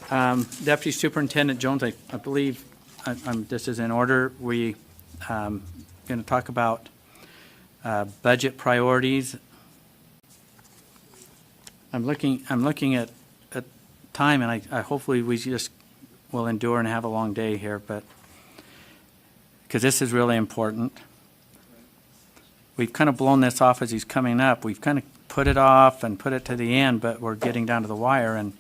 Deputy Superintendent Jones, I believe this is in order. We going to talk about budget priorities. I'm looking at time, and I hopefully we just will endure and have a long day here, but because this is really important. We've kind of blown this off as he's coming up. We've kind of put it off and put it to the end, but we're getting down to the wire, and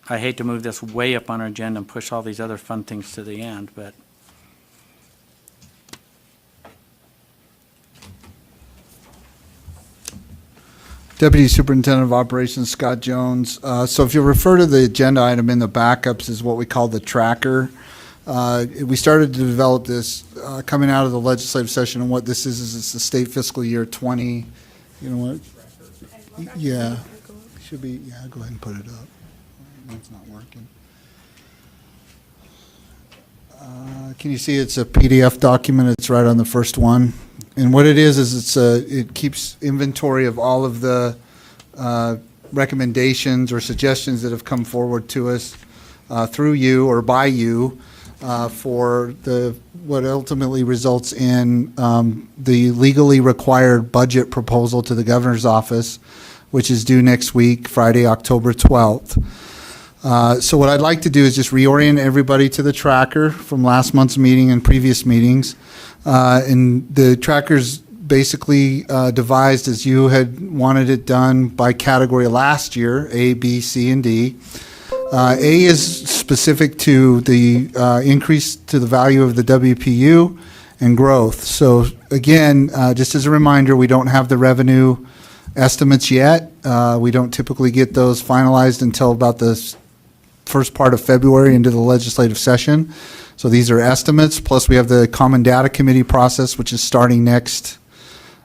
I hate to move this way up on our agenda and push all these other fun things to the end, but Deputy Superintendent of Operations Scott Jones. So if you refer to the agenda item in the backups is what we call the tracker. We started to develop this coming out of the legislative session, and what this is it's the state fiscal year 20. You know what? Yeah, should be. Yeah, go ahead and put it up. It's not working. Can you see it's a PDF document? It's right on the first one. And what it is it keeps inventory of all of the recommendations or suggestions that have come forward to us through you or by you for what ultimately results in the legally required budget proposal to the governor's office, which is due next week, Friday, October 12th. So what I'd like to do is just reorient everybody to the tracker from last month's meeting and previous meetings. And the tracker's basically devised as you had wanted it done by category last year, A, B, C, and D. A is specific to the increase to the value of the WPU and growth. So again, just as a reminder, we don't have the revenue estimates yet. We don't typically get those finalized until about the first part of February into the legislative session. So these are estimates, plus we have the Common Data Committee process, which is starting next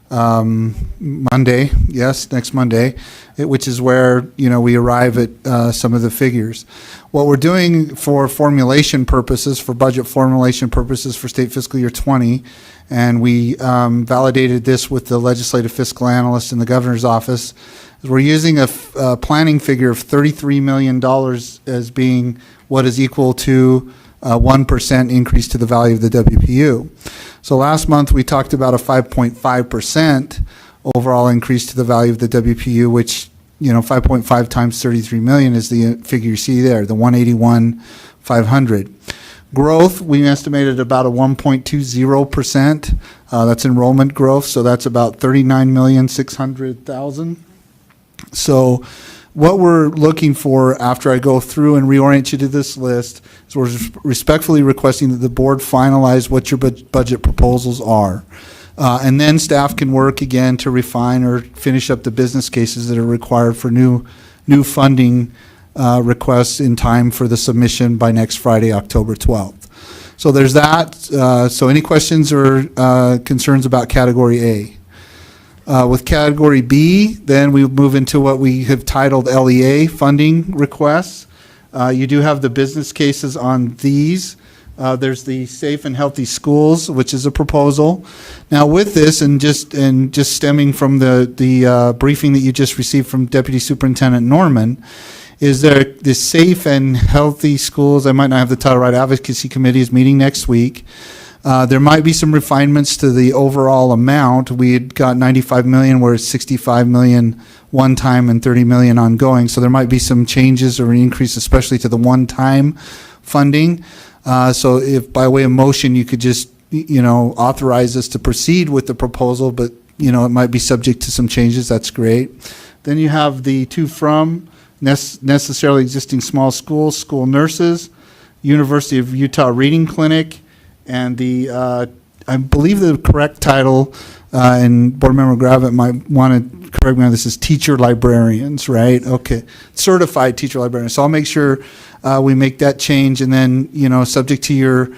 Monday. Yes, next Monday, which is where, we arrive at some of the figures. What we're doing for formulation purposes, for budget formulation purposes for state fiscal year 20, and we validated this with the legislative fiscal analyst in the governor's office, is we're using a planning figure of $33 million as being what is equal to 1% increase to the value of the WPU. So last month we talked about a 5.5% overall increase to the value of the WPU, which 5.5 times 33 million is the figure you see there, the 181,500. Growth, we estimated about a 1.20%. That's enrollment growth, so that's about 39,600,000. So what we're looking for after I go through and reorient you to this list is we're respectfully requesting that the board finalize what your budget proposals are. And then staff can work again to refine or finish up the business cases that are required for new funding requests in time for the submission by next Friday, October 12th. So there's that. So any questions or concerns about category A? With category B, then we move into what we have titled LEA funding requests. You do have the business cases on these. There's the Safe and Healthy Schools, which is a proposal. Now with this, and just stemming from the briefing that you just received from Deputy Superintendent Norman, is there the Safe and Healthy Schools, I might not have the title right, Advocacy Committee is meeting next week. There might be some refinements to the overall amount. We had got 95 million, where it's 65 million one time and 30 million ongoing. So there might be some changes or an increase, especially to the one-time funding. So if by way of motion, you could just, authorize us to proceed with the proposal, but, it might be subject to some changes. That's great. Then you have the necessarily existing small schools, school nurses, University of Utah Reading Clinic, and I believe the correct title, and Board Member Gravitt might want to correct me on this, is teacher librarians, right? Okay, certified teacher librarians. So I'll make sure we make that change, and then, subject to your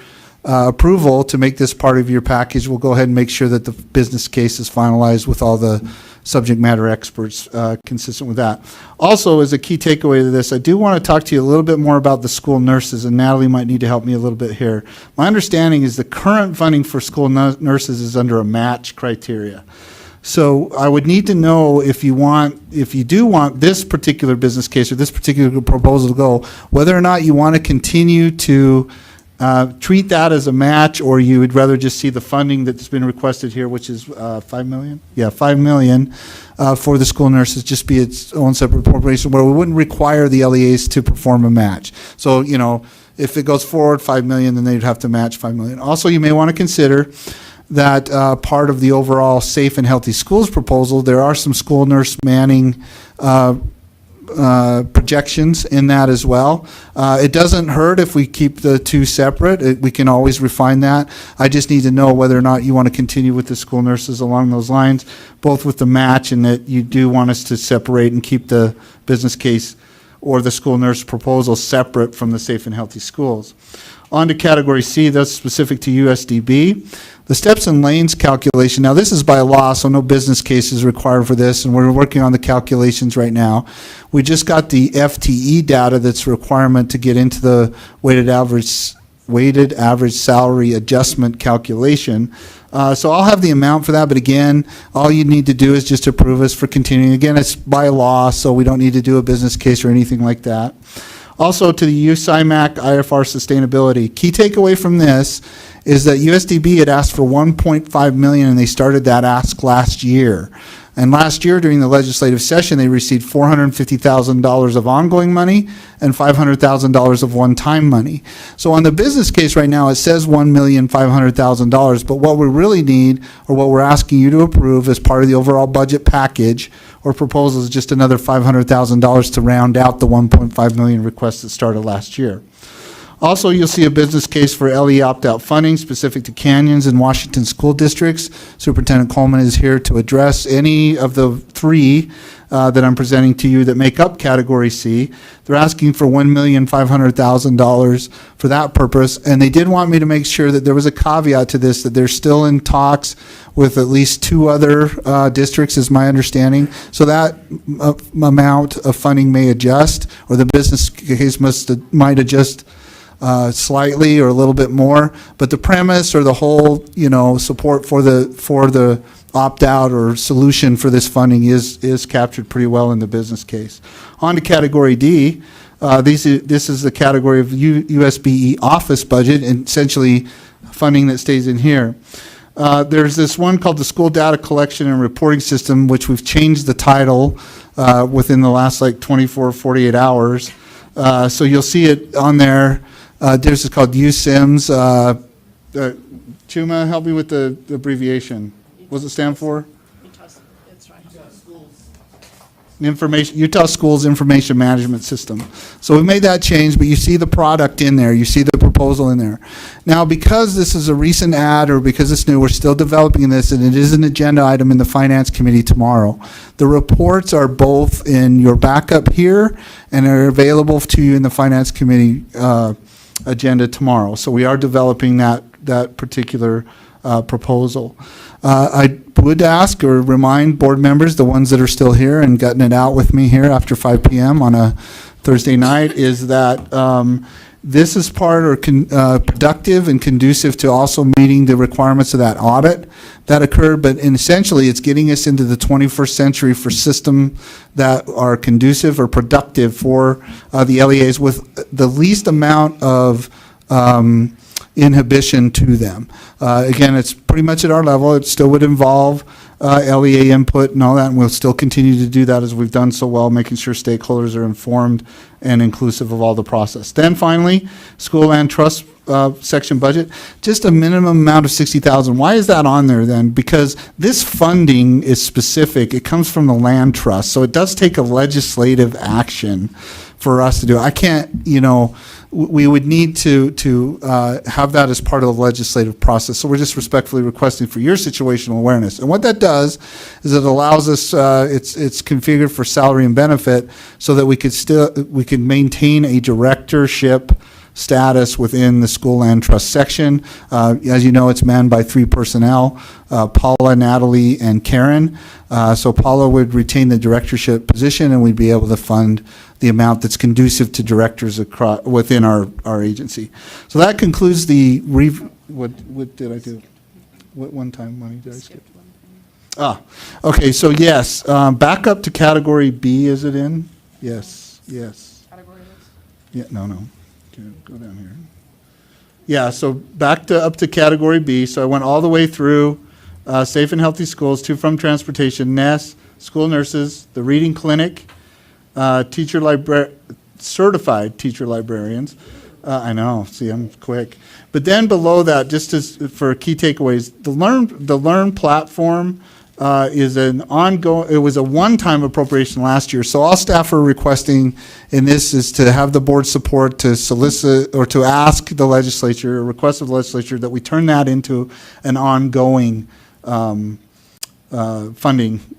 approval to make this part of your package, we'll go ahead and make sure that the business case is finalized with all the subject matter experts consistent with that. Also, as a key takeaway to this, I do want to talk to you a little bit more about the school nurses, and Natalie might need to help me a little bit here. My understanding is the current funding for school nurses is under a match criteria. So I would need to know if you do want this particular business case or this particular proposal to go, whether or not you want to continue to treat that as a match, or you would rather just see the funding that's been requested here, which is $5 million? Yeah, $5 million for the school nurses, just be its own separate appropriation, where we wouldn't require the LEAs to perform a match. So, you know, if it goes forward $5 million, then they'd have to match $5 million. Also, you may want to consider that part of the overall Safe and Healthy Schools proposal, there are some school nurse manning projections in that as well. It doesn't hurt if we keep the two separate. We can always refine that. I just need to know whether or not you want to continue with the school nurses along those lines, both with the match and that you do want us to separate and keep the business case or the school nurse proposal separate from the Safe and Healthy Schools. On to category C, that's specific to USDB. The steps and lanes calculation, now this is by law, so no business case is required for this, and we're working on the calculations right now. We just got the FTE data that's a requirement to get into the weighted average salary adjustment calculation. So I'll have the amount for that, but again, all you need to do is just approve us for continuing. Again, it's by law, so we don't need to do a business case or anything like that. Also, to the USIMAC IFR sustainability. Key takeaway from this is that USDB had asked for $1.5 million, and they started that ask last year. And last year, during the legislative session, they received $450,000 of ongoing money and $500,000 of one-time money. So on the business case right now, it says $1,500,000, but what we really need, or what we're asking you to approve as part of the overall budget package or proposal, is just another $500,000 to round out the $1.5 million request that started last year. Also, you'll see a business case for LE opt-out funding specific to canyons and Washington school districts. Superintendent Coleman is here to address any of the three that I'm presenting to you that make up Category C. They're asking for $1,500,000 for that purpose, and they did want me to make sure that there was a caveat to this, that they're still in talks with at least two other districts, is my understanding. So that amount of funding may adjust, or the business case might adjust slightly or a little bit more, but the premise or the whole, support for the opt-out or solution for this funding is captured pretty well in the business case. On to Category D. This is the category of USBE office budget, and essentially funding that stays in here. There's this one called the School Data Collection and Reporting System, which we've changed the title within the last 24, 48 hours. So you'll see it on there. This is called USIMS. Chuma, help me with the abbreviation. What does it stand for? Utah Schools Information Management System. So we made that change, but you see the product in there. You see the proposal in there. Now, because this is a recent ad, or because it's new, we're still developing this, and it is an agenda item in the Finance Committee tomorrow. The reports are both in your backup here and are available to you in the Finance Committee agenda tomorrow. So we are developing that particular proposal. I would ask or remind board members, the ones that are still here and getting it out with me here after 5 p.m. on a Thursday night, is that this is part or productive and conducive to also meeting the requirements of that audit that occurred, but essentially it's getting us into the 21st century for systems that are conducive or productive for the LEAs with the least amount of inhibition to them. Again, it's pretty much at our level. It still would involve LEA input and all that, and we'll still continue to do that as we've done so well, making sure stakeholders are informed and inclusive of all the process. Then finally, school land trust section budget, just a minimum amount of $60,000. Why is that on there then? Because this funding is specific. It comes from the land trust, so it does take a legislative action for us to do. I can't, we would need to have that as part of the legislative process. So we're just respectfully requesting for your situational awareness. And what that does is it allows us, it's configured for salary and benefit so that we could maintain a directorship status within the school land trust section. As you know, it's manned by 3 personnel, Paula, Natalie, and Karen. So Paula would retain the directorship position, and we'd be able to fund the amount that's conducive to directors within our agency. So that concludes the what did I do? What one-time money did I skip? Okay, so yes, back up to category B, is it in? Yes, yes. Category list? Yeah, no. Okay, go down here. Yeah, so up to category B. So I went all the way through safe and healthy schools, to from transportation, NES, school nurses, the reading clinic, certified teacher librarians. I know. See, I'm quick. But then below that, just for key takeaways, the Learn platform is an ongoing. It was a one-time appropriation last year. So all staff are requesting in this is to have the board support to solicit or to ask the legislature, or request of the legislature, that we turn that into an ongoing funding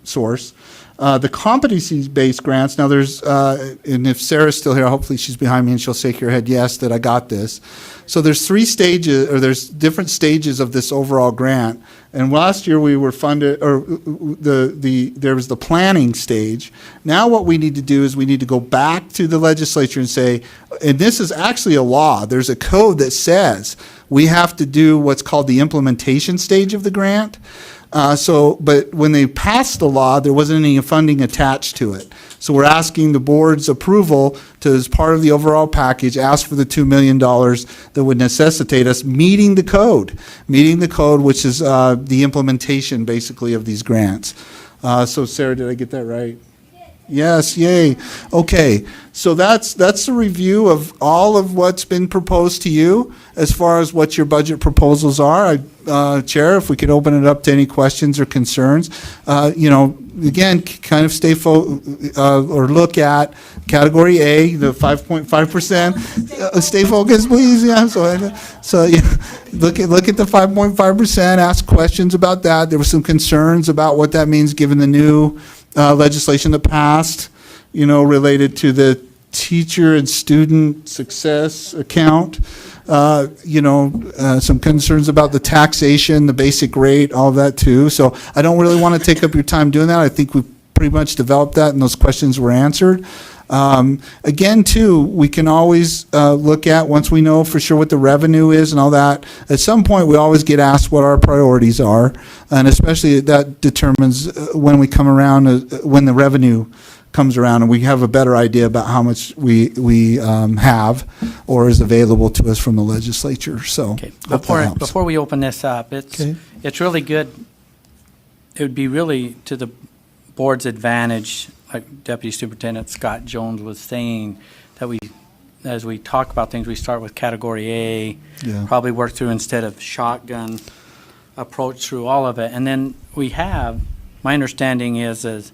source. The competency-based grants, now there's, and if Sarah's still here, hopefully she's behind me and she'll shake her head yes that I got this. So there's there's different stages of this overall grant. And last year we were funded, or there was the planning stage. Now what we need to do is we need to go back to the legislature and say, and this is actually a law, there's a code that says we have to do what's called the implementation stage of the grant. But when they passed the law, there wasn't any funding attached to it. So we're asking the board's approval to, as part of the overall package, ask for the $2 million that would necessitate us meeting the code, which is the implementation, basically, of these grants. So Sarah, did I get that right? Yes, yay. Okay, so that's a review of all of what's been proposed to you as far as what your budget proposals are. Chair, if we could open it up to any questions or concerns. Again, kind of or look at category A, the 5.5%. Stay focused, please. Yeah, so yeah, look at the 5.5%, ask questions about that. There were some concerns about what that means given the new legislation that passed, related to the teacher and student success account. Some concerns about the taxation, the basic rate, all of that too. So I don't really want to take up your time doing that. I think we've pretty much developed that and those questions were answered. Again, too, we can always look at, once we know for sure what the revenue is and all that, at some point we always get asked what our priorities are, and especially that determines when we come around, when the revenue comes around and we have a better idea about how much we have or is available to us from the legislature. So okay. Before we open this up, it's really good. It would be really to the board's advantage, like Deputy Superintendent Scott Jones was saying, that as we talk about things, we start with category A, probably work through instead of shotgun approach through all of it. And then my understanding is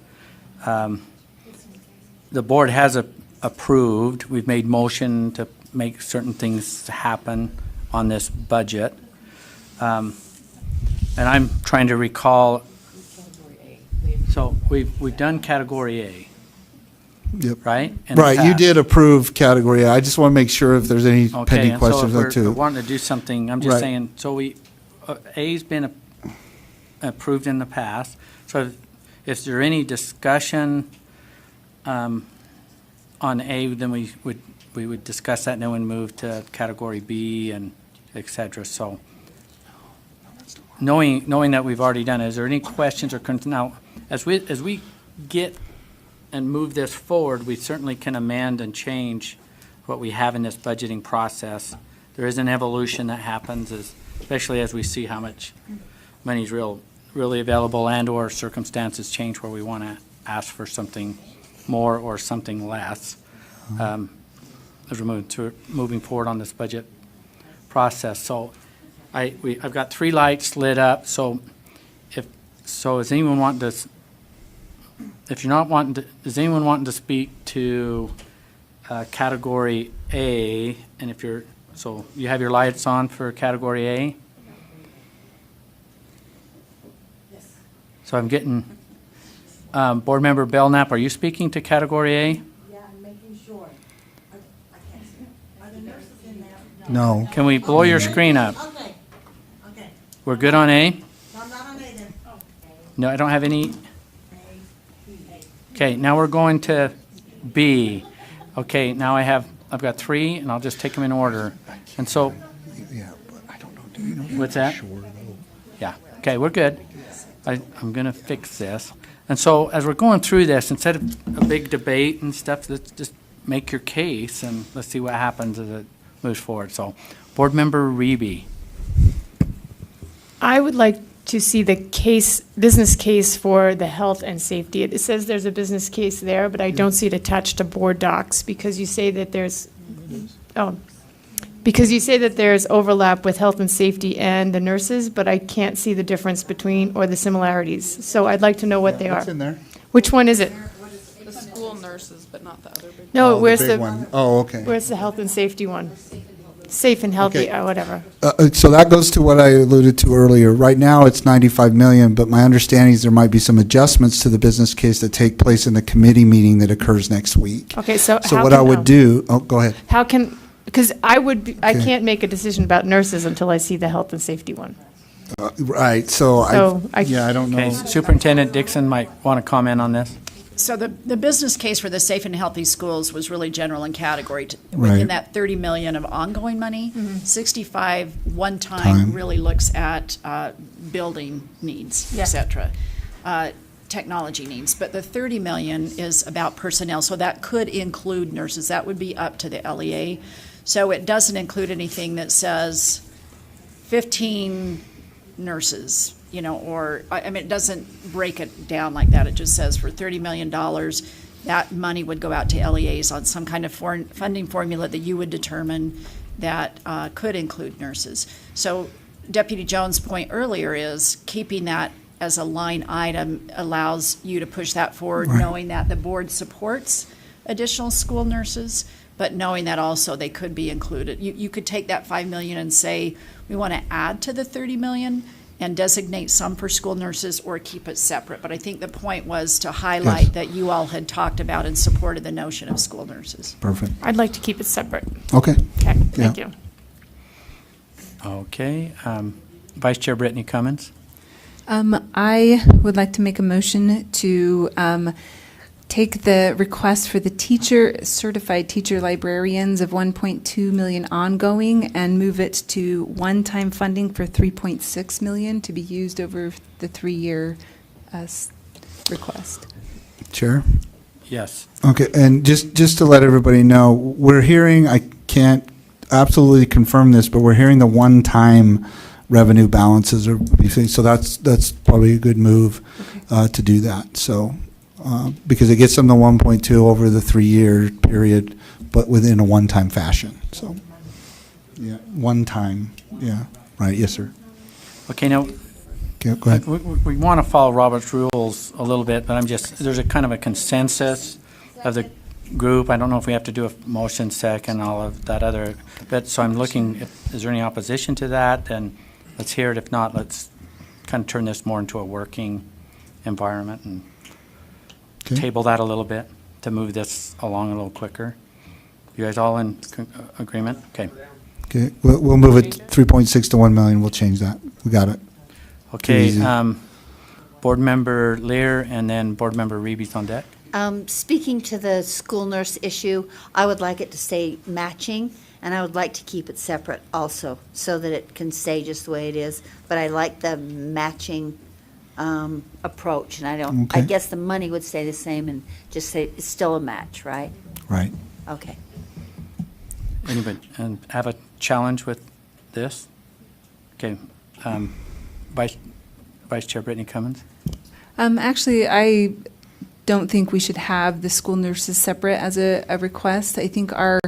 the board has approved, we've made motion to make certain things happen on this budget. And I'm trying to recall, so we've done category A. Yep. Right? Right, you did approve category A. I just want to make sure if there's any pending questions so there too. We're wanting to do something, I'm just saying, so A's been approved in the past. So if there any discussion on A, then we would discuss that and then we'd move to category B and et cetera. So knowing that we've already done it, is there any questions or concerns? Now, as we get and move this forward, we certainly can amend and change what we have in this budgeting process. There is an evolution that happens, especially as we see how much money is really available and or circumstances change where we want to ask for something more or something less as we're moving forward on this budget process. So I've got 3 lights lit up. So is anyone wanting to? If you're not wanting to, is anyone wanting to speak to category A? And so you have your lights on for category A. Yes. So I'm getting. Board Member Belknap, are you speaking to category A? Yeah, I'm making sure. I can't see. Are the nurses in there? No. Can we blow your screen up? Okay. We're good on A? No, I'm not on A then. No, I don't have any. Okay, now we're going to B. Okay, now I've got 3, and I'll just take them in order. And so, Yeah, but I don't know. Do you know what's that? Sure, though. Yeah, okay, we're good. I'm going to fix this. And so as we're going through this, instead of a big debate and stuff, let's just make your case and let's see what happens as it moves forward. So, Board Member Reby. I would like to see the business case for the health and safety. It says there's a business case there, but I don't see it attached to board docs because you say that there's overlap with health and safety and the nurses, but I can't see the difference between or the similarities. So I'd like to know what they are. What's in there? Which one is it? The school nurses, but not the other big. No, Oh, where's big the one. Oh, okay. where's the health and safety one? Safe and healthy, Okay. whatever. So that goes to what I alluded to earlier. Right now, it's 95 million, but my understanding is there might be some adjustments to the business case that take place in the committee meeting that occurs next week. Okay, so So how what can- I would do, go ahead. How can, because I Okay. can't make a decision about nurses until I see the health and safety one. Right, so I don't Okay, know. Superintendent Dixon might want to comment on this. So the business case for the safe and healthy schools was really general in category. Right. Within that 30 million of ongoing money, 65 one-time Time. really looks at building needs, Yeah. et cetera, technology needs. But the 30 million is about personnel, so that could include nurses. That would be up to the LEA. So it doesn't include anything that says 15 nurses, or, I mean, it doesn't break it down like that. It just says for $30 million, that money would go out to LEAs on some kind of funding formula that you would determine that could include nurses. So Deputy Jones' point earlier is keeping that as a line item allows you to push that forward, Right. knowing that the board supports additional school nurses, but knowing that also they could be included. You could take that 5 million and say, we want to add to the 30 million and designate some for school nurses or keep it separate. But I think the point was to highlight Yes. that you all had talked about and supported the notion of school nurses. Perfect. I'd like to keep it separate. Okay. Okay, thank Yeah. you. Okay, Vice Chair Brittany Cummins. I would like to make a motion to take the request for the certified teacher librarians of 1.2 million ongoing and move it to one-time funding for 3.6 million to be used over the 3-year request. Chair? Yes. Okay, and just to let everybody know, we're hearing, I can't absolutely confirm this, but we're hearing the one-time revenue balances are, so that's probably a good move to do that. So, because it gets them to 1.2 over the 3-year period, but within a one-time fashion. So, yeah, one time. Yeah, right. Yes, sir. Okay, now, Okay, go ahead. we want to follow Robert's rules a little bit, but there's a kind of a consensus of the group. I don't know if we have to do a motion second, all of that other bit. So I'm looking, is there any opposition to that? Then let's hear it. If not, let's kind of turn this more into a working environment and Okay. table that a little bit to move this along a little quicker. You guys all in agreement? Okay. Okay, we'll move it 3.6 to 1 million. We'll change that. We got it. Okay, easy. Board Member Lear and then Board Member Reeby's on deck. Speaking to the school nurse issue, I would like it to stay matching, and I would like to keep it separate also, so that it can stay just the way it is. But I like the matching approach, and I Okay. guess the money would stay the same and just say it's still a match, right? Right. Okay. Anybody have a challenge with this? Okay, Vice Chair Brittany Cummins. Actually, I don't think we should have the school nurses separate as a request. I think our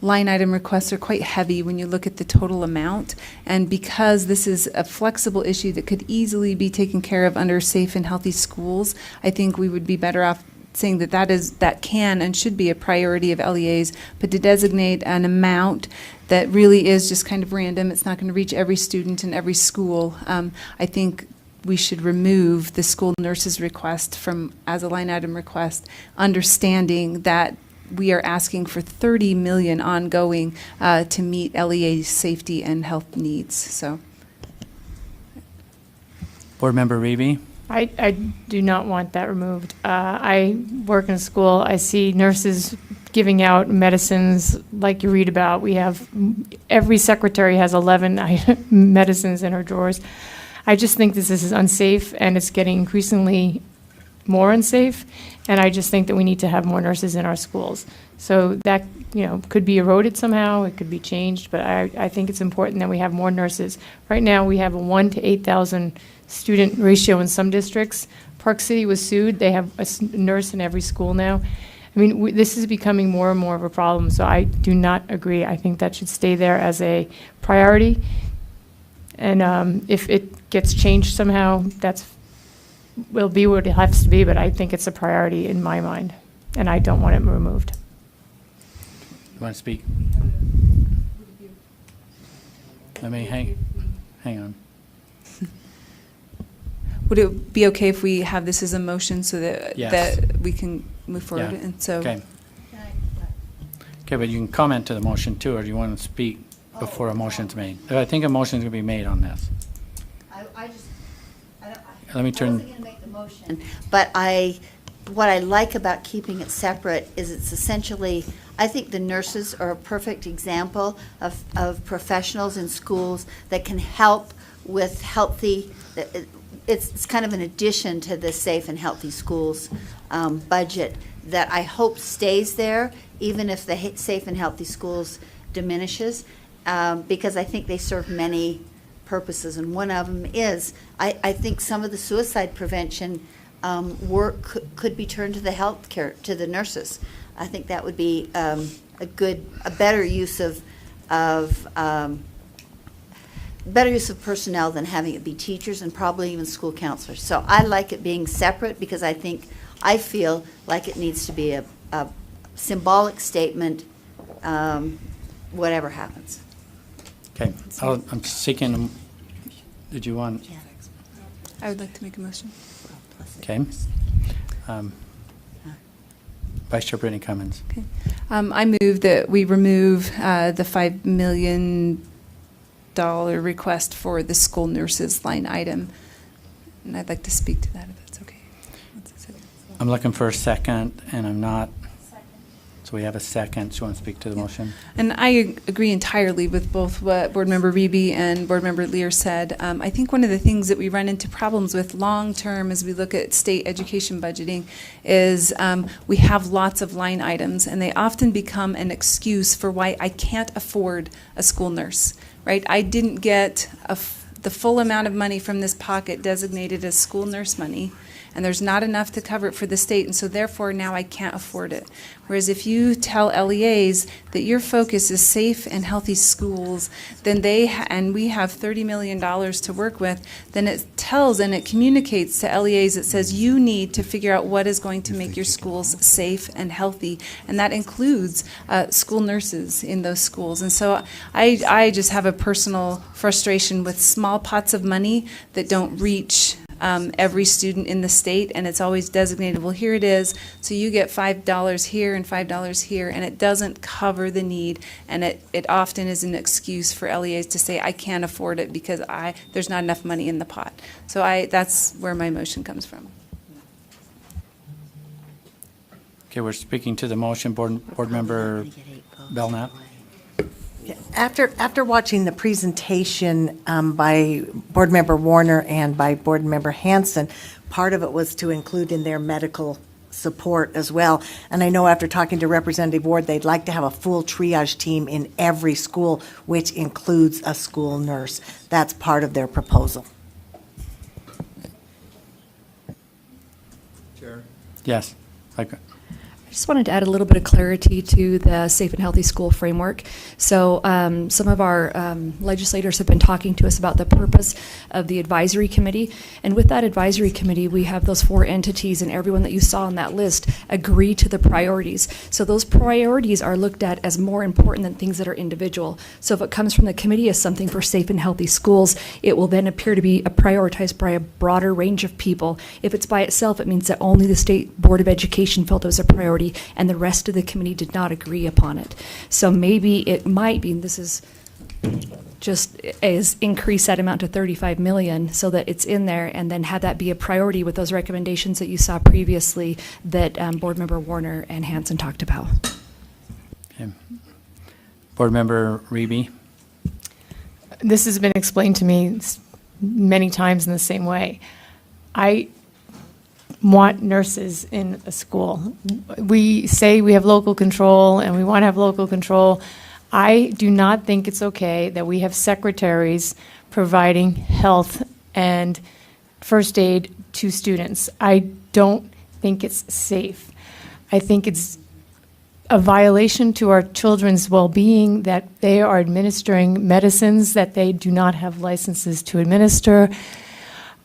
line item requests are quite heavy when you look at the total amount. And because this is a flexible issue that could easily be taken care of under safe and healthy schools, I think we would be better off saying that can and should be a priority of LEAs, but to designate an amount that really is just kind of random, it's not going to reach every student in every school. I think we should remove the school nurses request from as a line item request, understanding that we are asking for 30 million ongoing to meet LEA's safety and health needs. So, Board Member Reeby. I do not want that removed. I work in a school, I see nurses giving out medicines like you read about. Every secretary has 11 medicines in her drawers. I just think this is unsafe, and it's getting increasingly more unsafe, and I just think that we need to have more nurses in our schools. So that, could be eroded somehow, it could be changed, but I think it's important that we have more nurses. Right now, we have a 1 to 8,000 student ratio in some districts. Park City was sued, they have a nurse in every school now. I mean, this is becoming more and more of a problem, so I do not agree. I think that should stay there as a priority. And if it gets changed somehow, will be what it has to be, but I think it's a priority in my mind, and I don't want it removed. You want to speak? Let me hang on. Would it be okay if we have this as a motion so that, Yes. that we can move forward? Yeah. And so, Okay. Okay, but you can comment to the motion too, or do you want to speak before a motion's made? I think a motion's going to be made on this. I just, I don't, Let me I turn- wasn't gonna make the motion, but what I like about keeping it separate is it's essentially, I think the nurses are a perfect example of professionals in schools that can help with healthy, it's kind of an addition to the Safe and Healthy Schools budget that I hope stays there, even if the Safe and Healthy Schools diminishes, because I think they serve many purposes, and one of them is, I think some of the suicide prevention work could be turned to the healthcare, to the nurses. I think that would be a better use of personnel than having it be teachers and probably even school counselors. So I like it being separate because I feel like it needs to be a symbolic statement, whatever happens. Okay, I'm seeking, did you want, I would like to make a motion. okay. Vice Chair Brittany Cummins. Okay. I move that we remove the $5 million request for the school nurses line item. And I'd like to speak to that if that's okay. I'm looking for a second, and I'm not. So we have a second. So you want to speak to the motion? And I agree entirely with both what Board Member Reby and Board Member Lear said. I think one of the things that we run into problems with long-term as we look at state education budgeting is we have lots of line items, and they often become an excuse for why I can't afford a school nurse, right? I didn't get the full amount of money from this pocket designated as school nurse money, and there's not enough to cover it for the state, and so therefore now I can't afford it. Whereas if you tell LEAs that your focus is safe and healthy schools, then and we have $30 million to work with, then it tells and it communicates to LEAs, it says you need to figure out what is going to make your schools safe and healthy, and that includes school nurses in those schools. And so I just have a personal frustration with small pots of money that don't reach every student in the state, and it's always designated, well, here it is, so you get $5 here and $5 here, and it doesn't cover the need, and it often is an excuse for LEAs to say, I can't afford it because there's not enough money in the pot. So that's where my motion comes from. Okay, we're speaking to the motion. Board Member Belknap. After watching the presentation by Board Member Warner and by Board Member Hanson, part of it was to include in their medical support as well. And I know after talking to Representative Ward, they'd like to have a full triage team in every school, which includes a school nurse. That's part of their proposal. Chair? Yes. I just wanted to add a little bit of clarity to the Safe and Healthy School framework. So some of our legislators have been talking to us about the purpose of the advisory committee. And with that advisory committee, we have those 4 entities, and everyone that you saw on that list agree to the priorities. So those priorities are looked at as more important than things that are individual. So if it comes from the committee as something for safe and healthy schools, it will then appear to be prioritized by a broader range of people. If it's by itself, it means that only the State Board of Education felt it was a priority, and the rest of the committee did not agree upon it. So maybe it might be, and this is just as increase that amount to 35 million so that it's in there, and then have that be a priority with those recommendations that you saw previously that Board Member Warner and Hanson talked about. Okay. Board Member Reby. This has been explained to me many times in the same way. I want nurses in a school. We say we have local control and we want to have local control. I do not think it's okay that we have secretaries providing health and first aid to students. I don't think it's safe. I think it's a violation to our children's well-being that they are administering medicines that they do not have licenses to administer.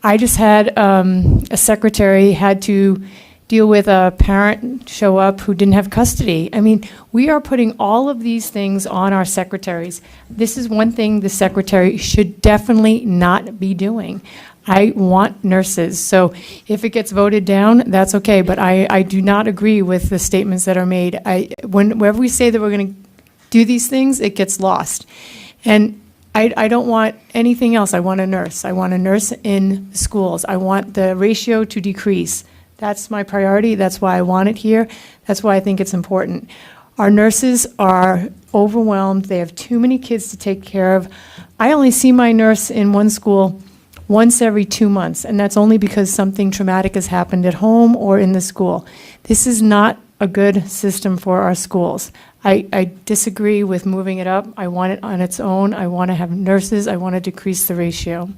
I just had a secretary had to deal with a parent show up who didn't have custody. I mean, we are putting all of these things on our secretaries. This is one thing the secretary should definitely not be doing. I want nurses. So if it gets voted down, that's okay. But I do not agree with the statements that are made. Whenever we say that we're going to do these things, it gets lost. And I don't want anything else. I want a nurse. I want a nurse in schools. I want the ratio to decrease. That's my priority. That's why I want it here. That's why I think it's important. Our nurses are overwhelmed. They have too many kids to take care of. I only see my nurse in one school once every 2 months, and that's only because something traumatic has happened at home or in the school. This is not a good system for our schools. I disagree with moving it up. I want it on its own. I want to have nurses. I want to decrease the ratio.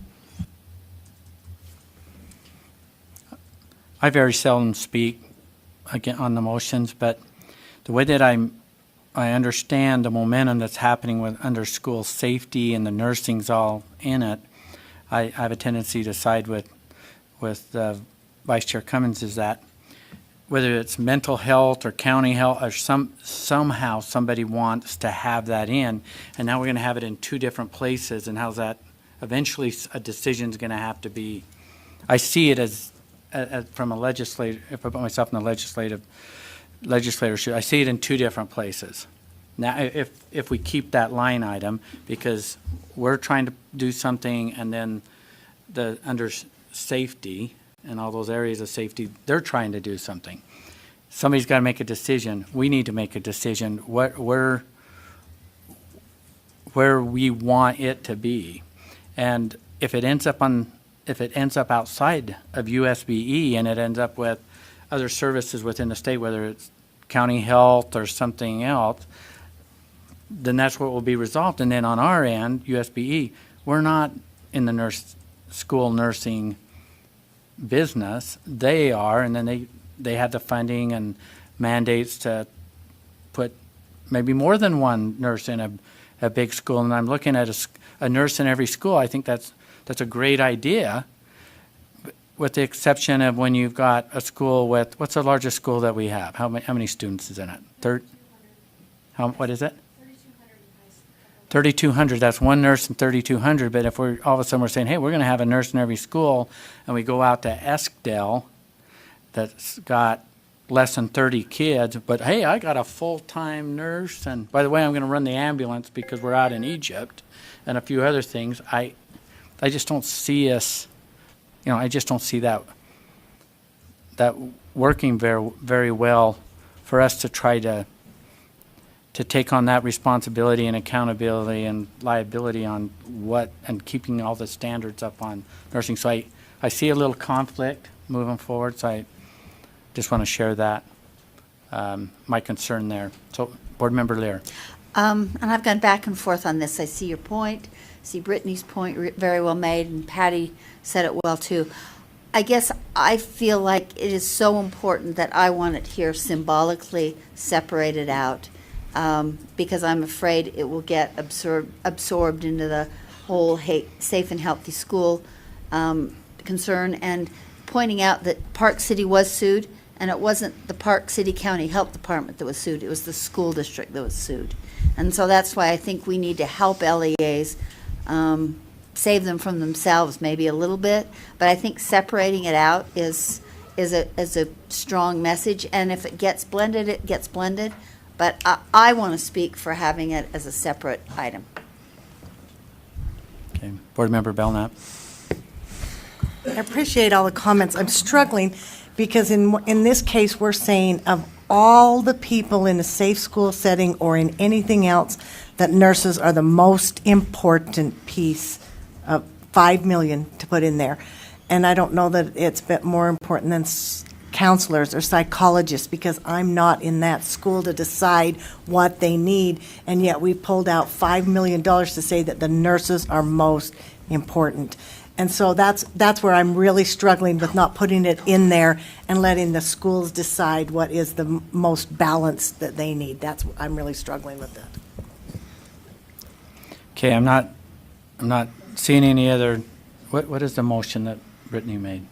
I very seldom speak again on the motions, but the way that I understand the momentum that's happening with under school safety and the nursing's all in it, I have a tendency to side with Vice Chair Cummins, is that whether it's mental health or county health or somehow somebody wants to have that in, and now we're going to have it in two different places, and how's that eventually a decision's going to have to be. I see it as from a legislator, if I put myself in the legislatorship, I see it in two different places. Now, if we keep that line item, because we're trying to do something, and then the under safety and all those areas of safety, they're trying to do something. Somebody's got to make a decision. We need to make a decision where we want it to be, and if it ends up outside of USBE and it ends up with other services within the state, whether it's county health or something else, then that's what will be resolved. And then on our end, USBE, we're not in the school nursing business. They are, and then they have the funding and mandates to put maybe more than one nurse in a big school. And I'm looking at a nurse in every school. I think that's a great idea, with the exception of when you've got a school with, what's the largest school that we have? How many students is in it? What is it? 3,200. That's one nurse in 3,200. But if we're all of a sudden we're saying, hey, we're going to have a nurse in every school, and we go out to Eskdale that's got less than 30 kids, but hey, I got a full-time nurse, and by the way, I'm going to run the ambulance because we're out in Egypt, and a few other things. I just don't see us, I just don't see that working very, very well for us to try to take on that responsibility and accountability and liability on and keeping all the standards up on nursing. So I see a little conflict moving forward, so I just want to share that, my concern there. So, Board Member Lear. And I've gone back and forth on this. I see your point, see Brittany's point very well made, and Patty said it well too. I guess I feel like it is so important that I want it here symbolically separated out, because I'm afraid it will get absorbed into the whole safe and healthy school concern, and pointing out that Park City was sued, and it wasn't the Park City County Health Department that was sued, it was the school district that was sued. And so that's why I think we need to help LEAs, save them from themselves maybe a little bit, but I think separating it out is a strong message, and if it gets blended, it gets blended, but I want to speak for having it as a separate item. Okay, Board Member Belknap. I appreciate all the comments. I'm struggling because in this case, we're saying of all the people in a safe school setting or in anything else, that nurses are the most important piece of $5 million to put in there. And I don't know that it's been more important than counselors or psychologists, because I'm not in that school to decide what they need. And yet we pulled out $5 million to say that the nurses are most important. And so that's where I'm really struggling with not putting it in there and letting the schools decide what is the most balanced that they need. I'm really struggling with that. Okay, I'm not seeing any other, what is the motion that Brittany made?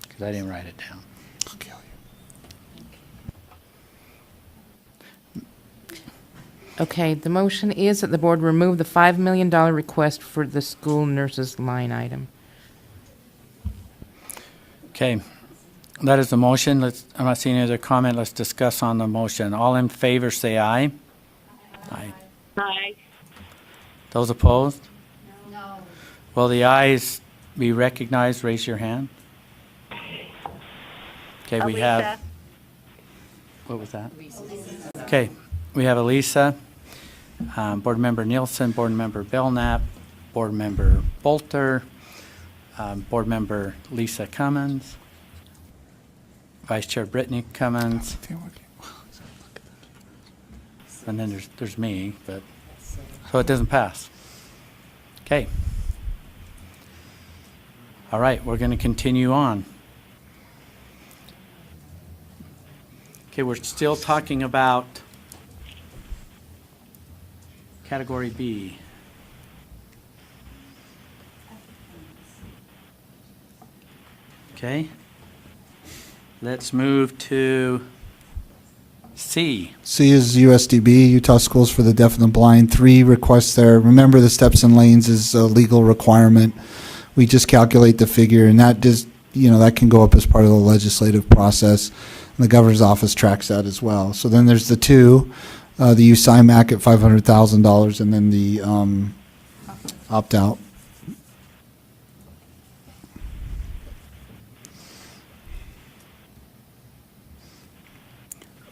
Because I didn't write it down. Okay, the motion is that the board remove the $5 million request for the school nurses line item. Okay, that is the motion. I'm not seeing any other comment. Let's discuss on the motion. All in favor, say aye. Aye. Aye. Those opposed? No. Will the ayes be recognized? Raise your hand. Okay, we have. What was that? Okay, we have Elisa, Board Member Nielsen, Board Member Belknap, Board Member Bolter, Board Member Lisa Cummins, Vice Chair Brittany Cummins, and then there's me, but so it doesn't pass. Okay. All right, we're going to continue on. Okay, we're still talking about Category B. Okay. Let's move to C. C is USDB, Utah Schools for the Deaf and the Blind. 3 requests there. Remember, the steps and lanes is a legal requirement. We just calculate the figure, and that just, that can go up as part of the legislative process. And the governor's office tracks that as well. So then there's the 2, the USIMAC at $500,000, and then the opt-out.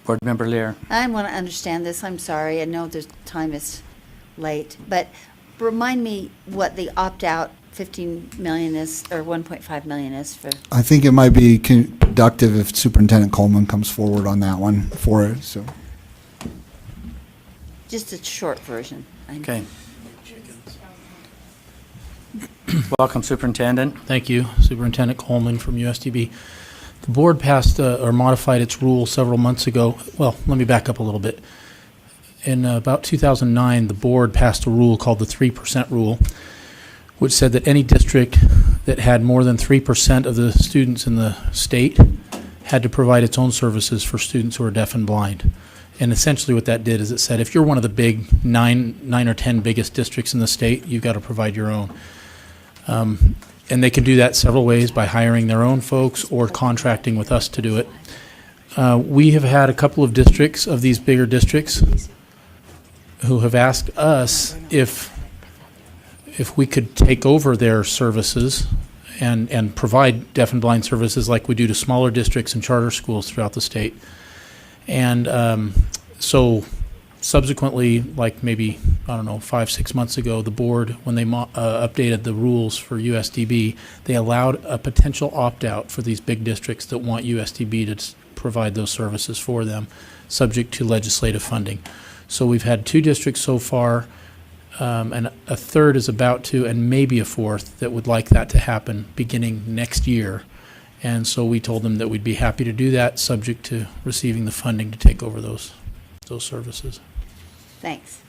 Board Member Lear. I want to understand this. I'm sorry. I know the time is late, but remind me what the opt-out 15 million is, or 1.5 million is for. I think it might be productive if Superintendent Coleman comes forward on that one for it. So, Just a short version. Okay. Welcome, Superintendent. Thank you, Superintendent Coleman from USDB. The board passed or modified its rule several months ago. Well, let me back up a little bit. In about 2009, the board passed a rule called the 3% rule, which said that any district that had more than 3% of the students in the state had to provide its own services for students who are deaf and blind. And essentially what that did is it said if you're one of the big 9 or 10 biggest districts in the state, you've got to provide your own. And they can do that several ways, by hiring their own folks or contracting with us to do it. We have had a couple of districts, of these bigger districts, who have asked us if we could take over their services and provide deaf and blind services like we do to smaller districts and charter schools throughout the state. And so subsequently, like maybe, 5-6 months ago, the board, when they updated the rules for USDB, they allowed a potential opt-out for these big districts that want USDB to provide those services for them, subject to legislative funding. So we've had 2 districts so far, and a third is about to, and maybe a fourth, that would like that to happen beginning next year. And so we told them that we'd be happy to do that, subject to receiving the funding to take over those services. Thanks.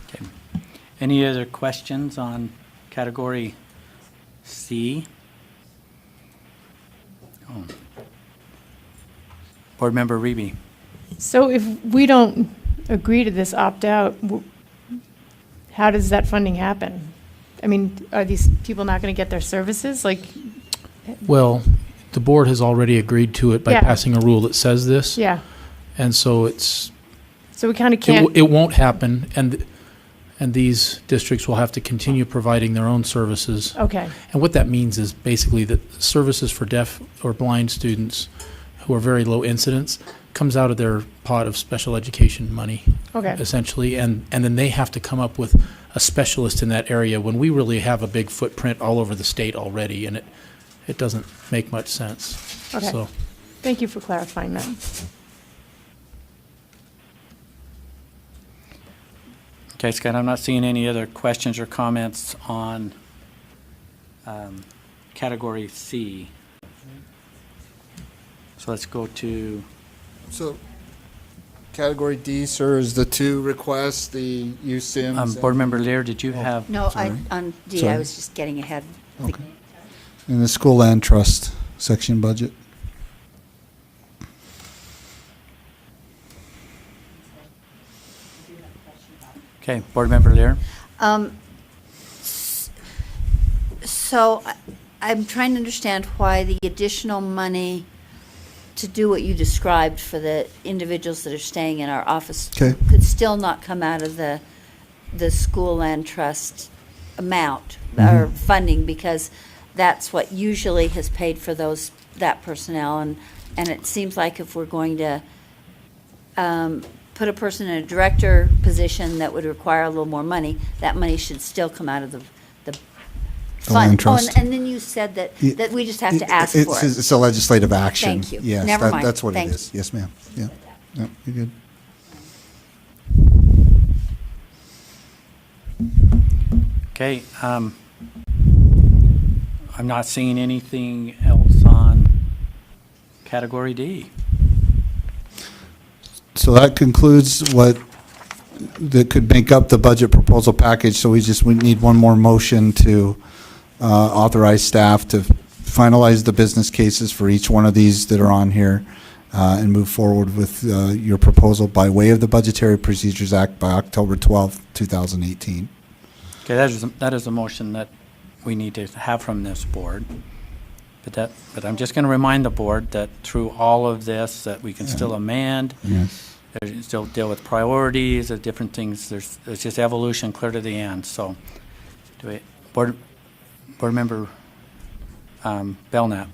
Okay. Any other questions on Category C? Oh. Board Member Reby. So if we don't agree to this opt-out, how does that funding happen? I mean, are these people not going to get their services? Well, the board has already agreed to it by Yeah. passing a rule that says this. Yeah. And so So we kind of can't. it won't happen, and these districts will have to continue providing their own services. Okay. And what that means is basically that services for deaf or blind students who are very low incidence comes out of their pot of special education money. Okay. essentially, and then they have to come up with a specialist in that area when we really have a big footprint all over the state already, and it doesn't make much sense. Okay. So, Thank you for clarifying that. Okay, Scott, I'm not seeing any other questions or comments on category C. So let's go to, So, category D, sir, is the two requests, the USIMS. Board Member Lear, did you have? No, Sorry. on D, I Sorry. was just getting ahead. Okay. And the school land trust section budget. Okay, Board Member Lear? So I'm trying to understand why the additional money to do what you described for the individuals that are staying in our office Okay. could still not come out of the school land trust amount or funding, because that's what usually has paid for that personnel. And it seems like if we're going to put a person in a director position that would require a little more money, that money should still come out of the fund. land trust. And then you said that we just have to ask for it. It's a legislative action. Thank you. Yes, Never mind. that's what it Thanks. is. Yes, ma'am. Yeah, yeah, you're good. Okay, I'm not seeing anything else on category D. So that concludes what that could make up the budget proposal package. So we need one more motion to authorize staff to finalize the business cases for each one of these that are on here and move forward with your proposal by way of the Budgetary Procedures Act by October 12th, 2018. Okay, that is a motion that we need to have from this board. But I'm just going to remind the board that through all of this, that we can still amend, Yes. still deal with priorities, of different things. There's just evolution clear to the end. So, board member Belknap.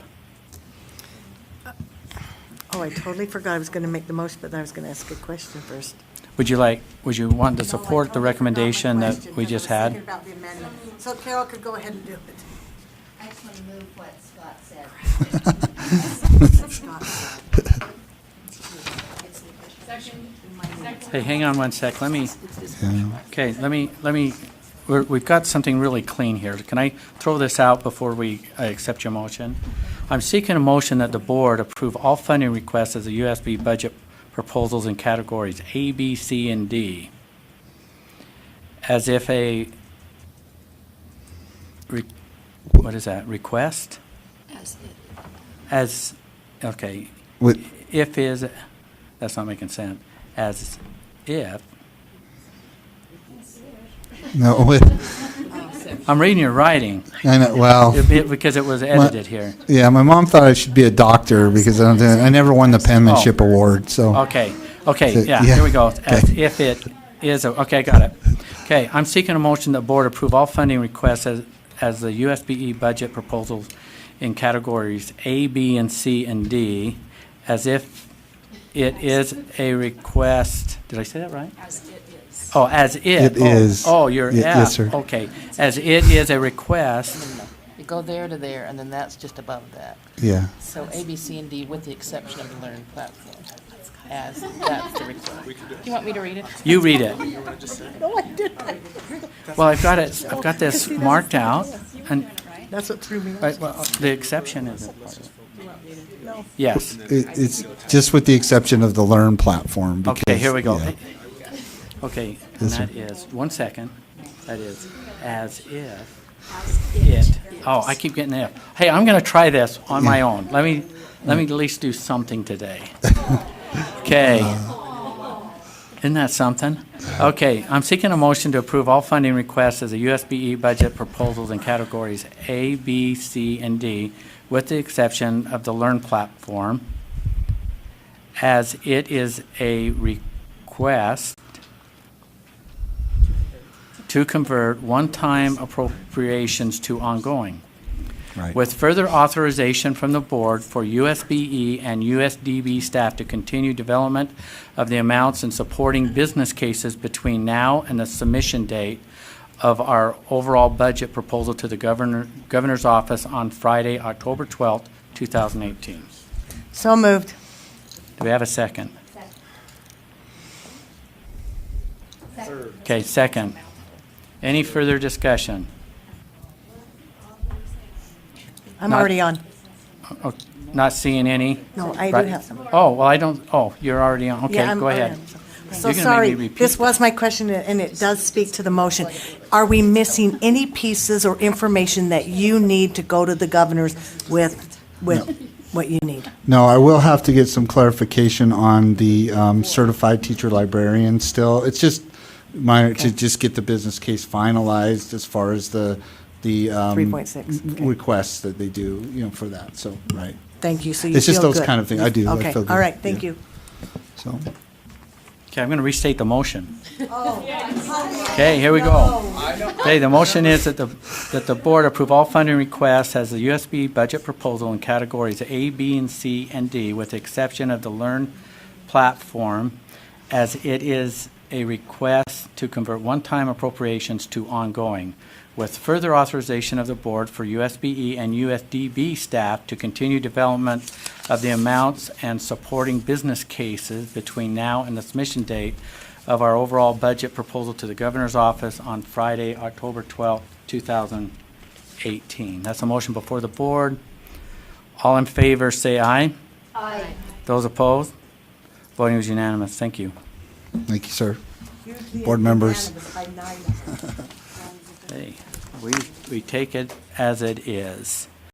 Oh, I totally forgot I was going to make the motion, but I was going to ask a question first. Would you want to No, I support the totally recommendation forgot my that question we because just I was had? thinking about the amendment. So Carol could go ahead and do it. I just want to move what Scott said. Hey, hang on one sec. Let me. Yeah. Okay, let me. We've got something really clean here. Can I throw this out before I accept your motion? I'm seeking a motion that the board approve all funding requests as a USB budget proposals in categories A, B, C, and D, as if what is that, request? Okay, With, if is, that's not making sense, as if, no, I'm reading your writing, I know, well, because it was edited here. yeah, my mom thought I should be a doctor because I never won the penmanship award, so. Okay, So, yeah, yeah, here we go. As okay. if it is, okay, got it. Okay, I'm seeking a motion that board approve all funding requests as the USBE budget proposals in categories A, B, and C, and D, as if it is a request, did I say that right? As it is. Oh, as it. It Oh, is. Oh, you're F. Yes, sir. Okay, as it is a request, You go there to there, and then that's just above that. Yeah, So A, B, C, and D with the exception of the Learn platform. As that's the request. Do you want me to read it? you read it. Well, I've got this marked out, and, That's what threw me off. well, the exception isn't part of it. Yes. it's just with the exception of the Learn platform. Okay, because- here we go. yeah. Okay, and Yes, sir. that is, one second, that is as if it, oh, I keep getting F. Hey, I'm going to try this on my own. Let me at least do something today. Okay. Isn't that something? Okay, I'm seeking a motion to approve all funding requests as a USBE budget proposals in categories A, B, C, and D, with the exception of the Learn platform, as it is a request to convert one-time appropriations to ongoing. Right. with further authorization from the board for USBE and USDB staff to continue development of the amounts and supporting business cases between now and the submission date of our overall budget proposal to the governor's office on Friday, October 12th, 2018. So moved. Do we have a second? Okay, second. Any further discussion? I'm Not- already on. Oh, not seeing any? No, I do Right. have some. Oh, well, I don't, oh, you're already on, okay, Yeah, I'm go already ahead. on. So You're gonna make sorry, me repeat this was my question, and it does speak to the motion. Are we missing any pieces or information that you need to go to the governors with what you need? No, I will have to get some clarification on the certified teacher librarian still. It's just minor to just get the business case finalized as far as the 3.6, okay. requests that they do, for that. So, right. Thank you, so you It's just feel those good. kind of things. I do. I Okay, feel good. all right, thank Yeah. you. So, Okay, I'm going to restate the motion. Okay, here we go. Okay, the motion is that the board approve all funding requests as the USB budget proposal in categories A, B, and C, and D, with the exception of the Learn platform, as it is a request to convert one-time appropriations to ongoing, with further authorization of the board for USBE and USDB staff to continue development of the amounts and supporting business cases between now and the submission date of our overall budget proposal to the governor's office on Friday, October 12th, 2018. That's a motion before the board. All in favor, say aye. Aye. Those opposed? Voting was unanimous. Thank you. thank you, sir. Board members. Hey, we take it as it is.